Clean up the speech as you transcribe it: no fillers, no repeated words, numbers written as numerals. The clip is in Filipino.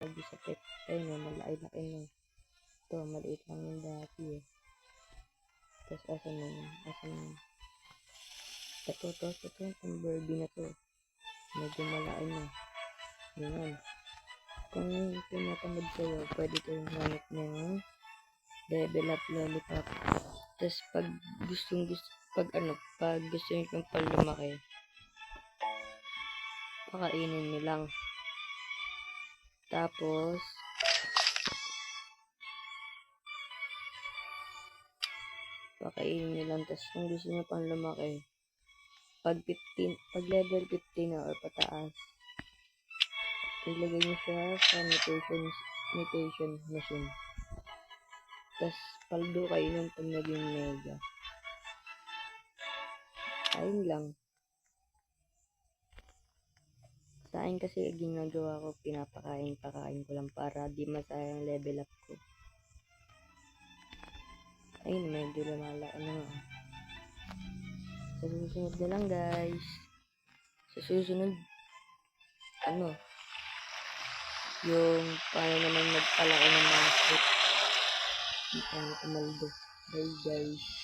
lagi sa pet. Ayun o, malaki-laki na. Ito, maliit lang yung dati eh. Tapos asan na yun? Ito, itong Barbie na to. Medyo malaki na. Yan. Kung tinatamad sa'yo, pwede kayong gamit ng level up lollipop. Tapos pag gusto nyo kang palumaki, pakainin nyo lang. Tapos, tapos kung gusto nyo pang lumaki, pag level 15 na or pataas, ilagay nyo siya sa mutation machine. Tapos, paldo kayo ng pag naging mega. Ayun lang. Sa akin kasi ginagawa ko, pakain ko lang para di masayang level up ko. Ayun, medyo lumalaki na nga. Sa susunod na lang guys. Sa susunod, yung paano naman magpalaki ng mga fruit. Hindi paano kumaldo. Bye guys.